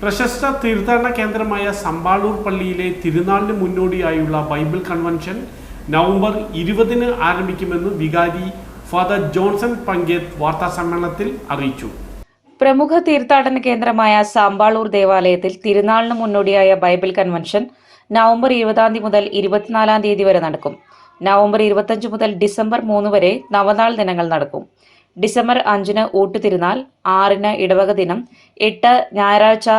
പ്രശസ്ത തീർത്ഥാടന കേന്ദ്രമായ സമ്പാളൂർ പള്ളിയിലെ തിരുനാളിന് മുന്നോടിയായുള്ള ബൈബിൾ കൺവെൻഷൻ നവംബർ 20-ന് ആരംഭിക്കുമെന്ന് വികാരി ഫാദർ ജോൺസൺ പങ്കേത്ത് വാർത്താസമ്മേളനത്തിൽ അറിയിച്ചു. പ്രമുഖ തീർത്ഥാടന കേന്ദ്രമായ സാമ്പാളൂർ ദേവാലയത്തിൽ തിരുനാളിന് മുന്നോടിയായ ബൈബിൾ കൺവെൻഷൻ നവംബർ 20 മുതൽ 24 വരെ നടക്കും. നവംബർ 25 മുതൽ ഡിസംബർ 3 വരെ നവനാൾ ദിനങ്ങൾ നടക്കും. ഡിസംബർ 5-ന് ഊട്ടുതിരുനാൾ, 6-ന് ഇടവക ദിനം, 8 ഞായറാഴ്ച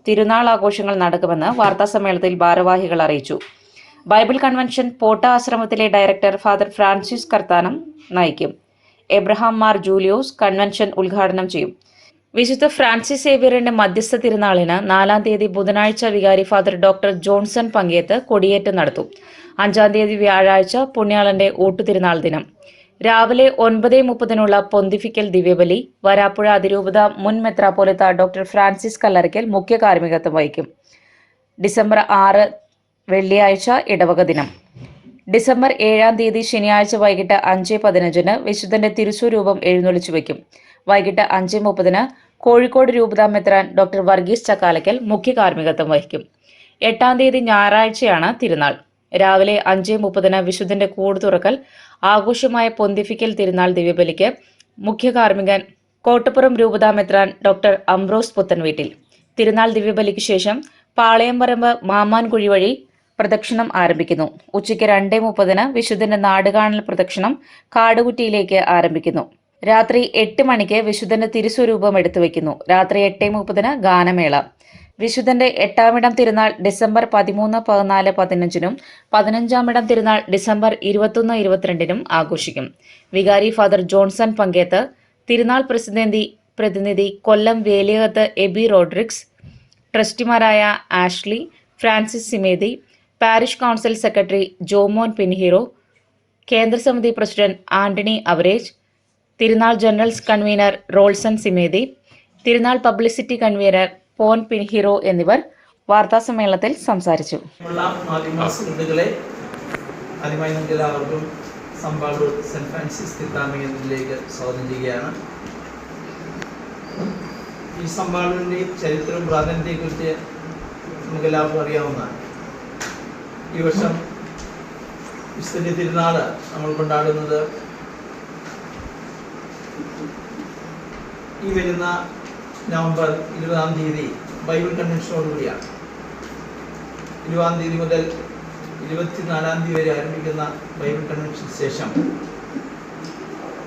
തിരുനാൾ ആഘോഷങ്ങൾ നടക്കുമെന്ന് വാർത്താസമ്മേളനത്തിൽ ഭാരവാഹികൾ അറിയിച്ചു. ബൈബിൾ കൺവെൻഷൻ പോട്ട ആശ്രമത്തിലെ ഡയറക്ടർ ഫാദർ ഫ്രാൻസിസ് കർത്താനം നയിക്കും. എബ്രഹാം മാർ ജൂലിയോസ് കൺവെൻഷൻ ഉദ്ഘാടനം ചെയ്യും. വിശുദ്ധ ഫ്രാൻസിസ് സേവ്യറിന്റെ മധ്യസ്ഥ തിരുനാളിന് 4-ാം തീയതി ബുധനാഴ്ച വികാരി ഫാദർ ഡോക്ടർ ജോൺസൺ പങ്കേത്ത് കൊടിയേറ്റം നടത്തും. 5-ാം തീയതി വ്യാഴാഴ്ച പുണ്യാളന്റെ ഊട്ടുതിരുനാൾ ദിനം. രാവിലെ 9:30 പൊന്തിഫിക്കൽ ദിവ്യബലി. വരാപ്പുഴ അതിരൂപത മുൻ മെത്രാപ്പോലിത്ത ഡോക്ടർ ഫ്രാൻസിസ് കല്ലറയ്ക്കൽ മുഖ്യ കാർമ്മികത്വം വഹിക്കും. ഡിസംബർ 6 വെള്ളിയാഴ്ച ഇടവക ദിനം. ഡിസംബർ 7-ാം തീയതി ശനിയാഴ്ച വൈകിട്ട് 5:15-ന് വിശുദ്ധന്റെ തിരുസ്വരൂപം എഴുന്നള്ളിച്ചു വയ്ക്കും. വൈകിട്ട് 5:30-ന് കോഴിക്കോട് രൂപത മെത്രാൻ ഡോക്ടർ വർഗീസ് ചക്കാലയ്ക്കൽ മുഖ്യ കാർമ്മികത്വം വഹിക്കും. 8-ാം തീയതി ഞായറാഴ്ചയാണ് തിരുനാൾ. രാവിലെ 5:30-ന് വിശുദ്ധന്റെ കൂട് തുറക്കൽ. ആഘോഷമായ പൊന്തിഫിക്കൽ തിരുനാൾ ദിവ്യബലിക്ക് മുഖ്യ കാർമ്മികൻ കോട്ടപ്പുറം രൂപത മെത്രാൻ ഡോക്ടർ അംബ്രോസ് പുത്തൻവീട്ടിൽ. തിരുനാൾ ദിവ്യബലിക്ക് ശേഷം പാളയംപറമ്പ് മാമാൻകുഴി വഴി പ്രദക്ഷിണം ആരംഭിക്കുന്നു. ഉച്ചയ്ക്ക് 2:30-ന് വിശുദ്ധന്റെ നാടുകാണൽ പ്രദക്ഷിണം കാടുകുറ്റിയിലേക്ക് ആരംഭിക്കുന്നു. രാത്രി 8 മണിക്ക് വിശുദ്ധന്റെ തിരുസ്വരൂപം എടുത്തുവെക്കുന്നു. രാത്രി 8:30-ന് ഗാനമേള. വിശുദ്ധന്റെ 8-ാം ഇടം തിരുനാൾ ഡിസംബർ 13, 14, 15-നും 15-ാം ഇടം തിരുനാൾ ഡിസംബർ 21, 22-നും ആഘോഷിക്കും. വികാരി ഫാദർ ജോൺസൺ പങ്കേത്ത്, തിരുനാൾ പ്രതിനിധി കൊല്ലം വേലിയകത്ത് എബി റോഡ്രിക്സ്, ട്രസ്റ്റിമാരായ Ashley, Francis Simethi, parish council secretary Jomon Pinheiro, കേന്ദ്രസമിതി പ്രസിഡന്റ് ആന്റണി അവരേജ്, തിരുനാൾ ജനറൽസ് കൺവീനർ റോൾസൺ സിമേതി, തിരുനാൾ പബ്ലിസിറ്റി കൺവീനർ പോൻ പിൻഹീറോ എന്നിവർ വാർത്താസമ്മേളനത്തിൽ സംസാരിച്ചു. ആദ്യമായി നമുക്ക് എല്ലാവർക്കും സമ്പാളൂർ സെന്റ് ഫ്രാൻസിസ് തീർത്ഥാടന കേന്ദ്രത്തിലേക്ക് സ്വാഗതം ചെയ്യുകയാണ്. ഈ സമ്പാളൂരിൻ്റെ ചരിത്രവും പ്രാധാന്യത്തെക്കുറിച്ച് നമുക്ക് എല്ലാവർക്കും അറിയാവുന്നതാണ്. ഈ വർഷം വിശുദ്ധന്റെ തിരുനാൾ നമ്മൾ കൊണ്ടാടുന്നത് ഈ വരുന്ന നവംബർ 20-ാം തീയതി ബൈബിൾ കൺവെൻഷനോടുകൂടിയാണ്. 20-ാം തീയതി മുതൽ 24-ാം തീയതി വരെ ആരംഭിക്കുന്ന ബൈബിൾ കൺവെൻഷന് ശേഷം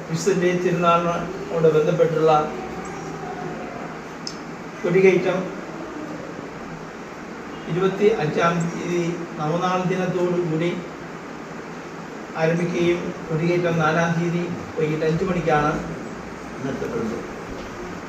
വിശുദ്ധന്റെ തിരുനാളിനോട് ബന്ധപ്പെട്ടുള്ള കൊടികയറ്റം 25-ാം തീയതി നവനാൾ ദിനത്തോടുകൂടി ആരംഭിക്കുകയും കൊടികയറ്റം 4-ാം തീയതി വൈകിട്ട് 5 മണിക്കാണ് നടത്തപ്പെടുന്നത്.